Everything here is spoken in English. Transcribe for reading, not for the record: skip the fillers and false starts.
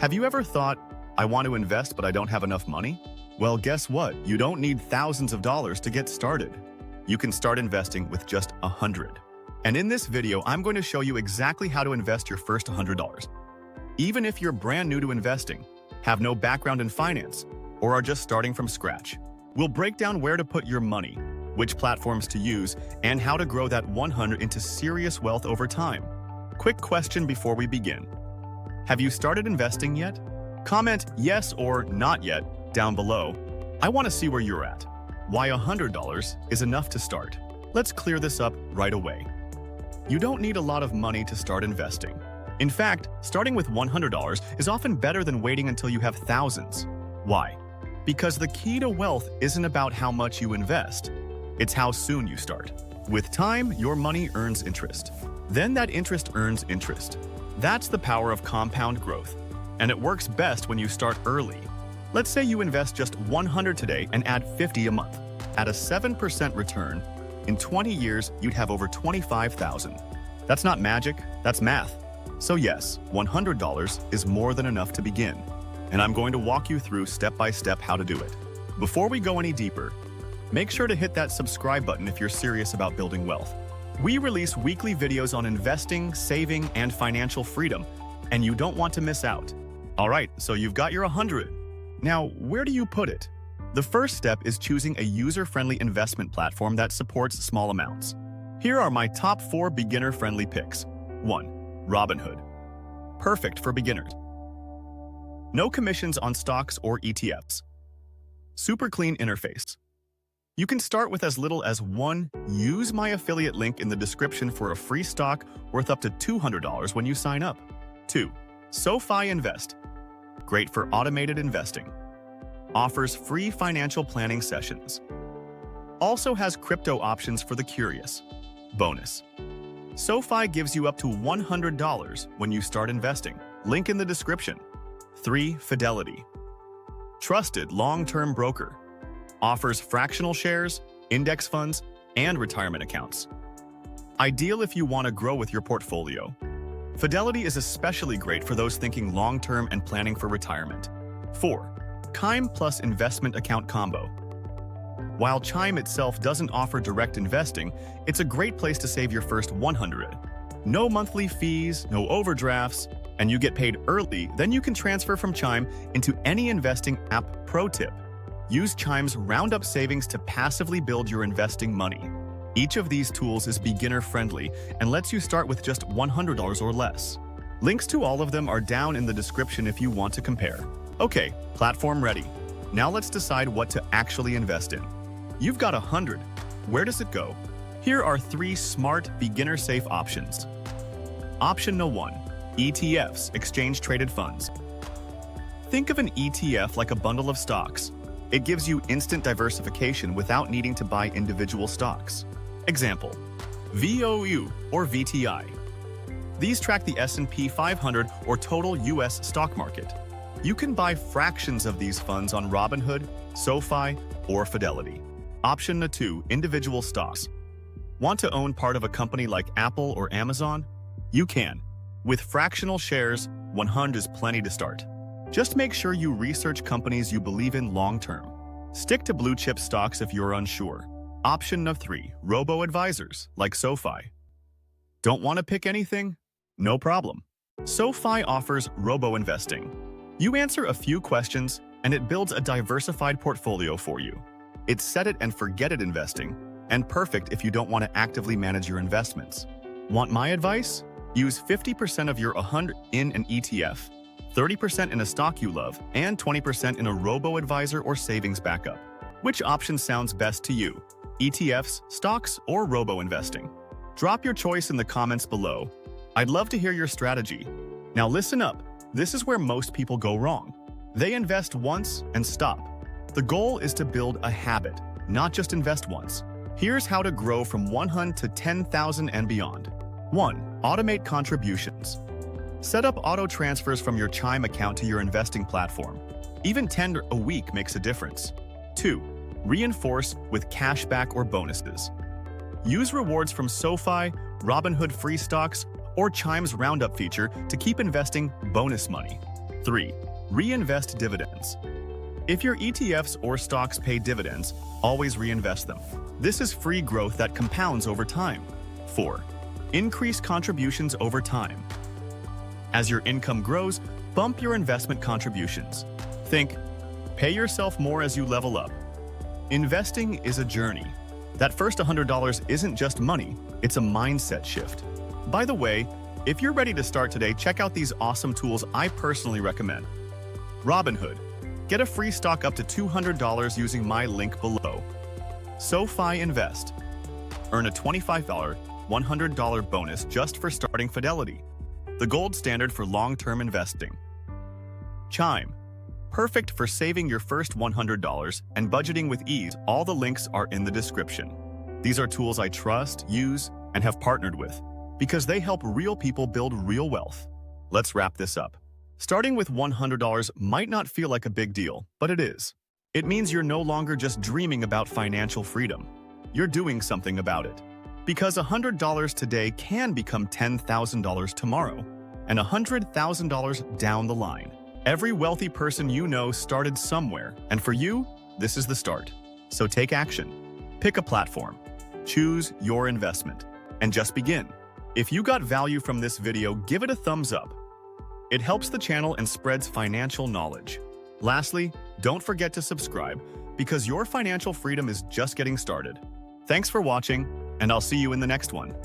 Have you ever thought, I want to invest but I don't have enough money? Well, guess what? You don't need thousands of dollars to get started. You can start investing with just 100. And in this video, I'm going to show you exactly how to invest your first $100. Even if you're brand new to investing, have no background in finance, or are just starting from scratch, we'll break down where to put your money, which platforms to use, and how to grow that 100 into serious wealth over time. Quick question before we begin. Have you started investing yet? Comment yes or not yet down below. I want to see where you're at. Why $100 is enough to start. Let's clear this up right away. You don't need a lot of money to start investing. In fact, starting with $100 is often better than waiting until you have thousands. Why? Because the key to wealth isn't about how much you invest. It's how soon you start. With time, your money earns interest. Then that interest earns interest. That's the power of compound growth. And it works best when you start early. Let's say you invest just $100 today and add $50 a month. At a 7% return, in 20 years, you'd have over $25,000. That's not magic, that's math. So yes, $100 is more than enough to begin. And I'm going to walk you through step by step how to do it. Before we go any deeper, make sure to hit that subscribe button if you're serious about building wealth. We release weekly videos on investing, saving, and financial freedom, and you don't want to miss out. All right, so you've got your 100. Now, where do you put it? The first step is choosing a user-friendly investment platform that supports small amounts. Here are my top 4 beginner-friendly picks. 1. Robinhood. Perfect for beginners. No commissions on stocks or ETFs. Super clean interface. You can start with as little as 1. Use my affiliate link in the description for a free stock worth up to $200 when you sign up. 2. SoFi Invest. Great for automated investing. Offers free financial planning sessions. Also has crypto options for the curious. Bonus. SoFi gives you up to $100 when you start investing. Link in the description. 3. Fidelity. Trusted long-term broker. Offers fractional shares, index funds, and retirement accounts. Ideal if you want to grow with your portfolio. Fidelity is especially great for those thinking long-term and planning for retirement. 4. Chime plus investment account combo. While Chime itself doesn't offer direct investing, it's a great place to save your first 100. No monthly fees, no overdrafts, and you get paid early, then you can transfer from Chime into any investing app. Pro tip: use Chime's Roundup savings to passively build your investing money. Each of these tools is beginner-friendly and lets you start with just $100 or less. Links to all of them are down in the description if you want to compare. Okay, platform ready. Now let's decide what to actually invest in. You've got 100. Where does it go? Here are 3 smart, beginner-safe options. Option No. 1. ETFs, exchange-traded funds. Think of an ETF like a bundle of stocks. It gives you instant diversification without needing to buy individual stocks. Example: VOU or VTI. These track the S&P 500 or total US stock market. You can buy fractions of these funds on Robinhood, SoFi, or Fidelity. Option 2. Individual stocks. Want to own part of a company like Apple or Amazon? You can. With fractional shares, 100 is plenty to start. Just make sure you research companies you believe in long-term. Stick to blue-chip stocks if you're unsure. Option 3. Robo-advisors, like SoFi. Don't want to pick anything? No problem. SoFi offers robo-investing. You answer a few questions, and it builds a diversified portfolio for you. It's set-it-and-forget-it investing, and perfect if you don't want to actively manage your investments. Want my advice? Use 50% of your 100 in an ETF, 30% in a stock you love, and 20% in a robo-advisor or savings backup. Which option sounds best to you? ETFs, stocks, or robo-investing? Drop your choice in the comments below. I'd love to hear your strategy. Now listen up. This is where most people go wrong. They invest once and stop. The goal is to build a habit, not just invest once. Here's how to grow from 100 to 10,000 and beyond. 1. Automate contributions. Set up auto transfers from your Chime account to your investing platform. Even 10 a week makes a difference. 2. Reinforce with cashback or bonuses. Use rewards from SoFi, Robinhood free stocks, or Chime's Roundup feature to keep investing bonus money. 3. Reinvest dividends. If your ETFs or stocks pay dividends, always reinvest them. This is free growth that compounds over time. 4. Increase contributions over time. As your income grows, bump your investment contributions. Think, pay yourself more as you level up. Investing is a journey. That first $100 isn't just money, it's a mindset shift. By the way, if you're ready to start today, check out these awesome tools I personally recommend. Robinhood. Get a free stock up to $200 using my link below. SoFi Invest. Earn a $25, $100 bonus just for starting Fidelity, the gold standard for long-term investing. Chime. Perfect for saving your first $100 and budgeting with ease. All the links are in the description. These are tools I trust, use, and have partnered with because they help real people build real wealth. Let's wrap this up. Starting with $100 might not feel like a big deal, but it is. It means you're no longer just dreaming about financial freedom. You're doing something about it. Because $100 today can become $10,000 tomorrow, and $100,000 down the line. Every wealthy person you know started somewhere, and for you, this is the start. So take action. Pick a platform. Choose your investment. And just begin. If you got value from this video, give it a thumbs up. It helps the channel and spreads financial knowledge. Lastly, don't forget to subscribe because your financial freedom is just getting started. Thanks for watching, and I'll see you in the next one.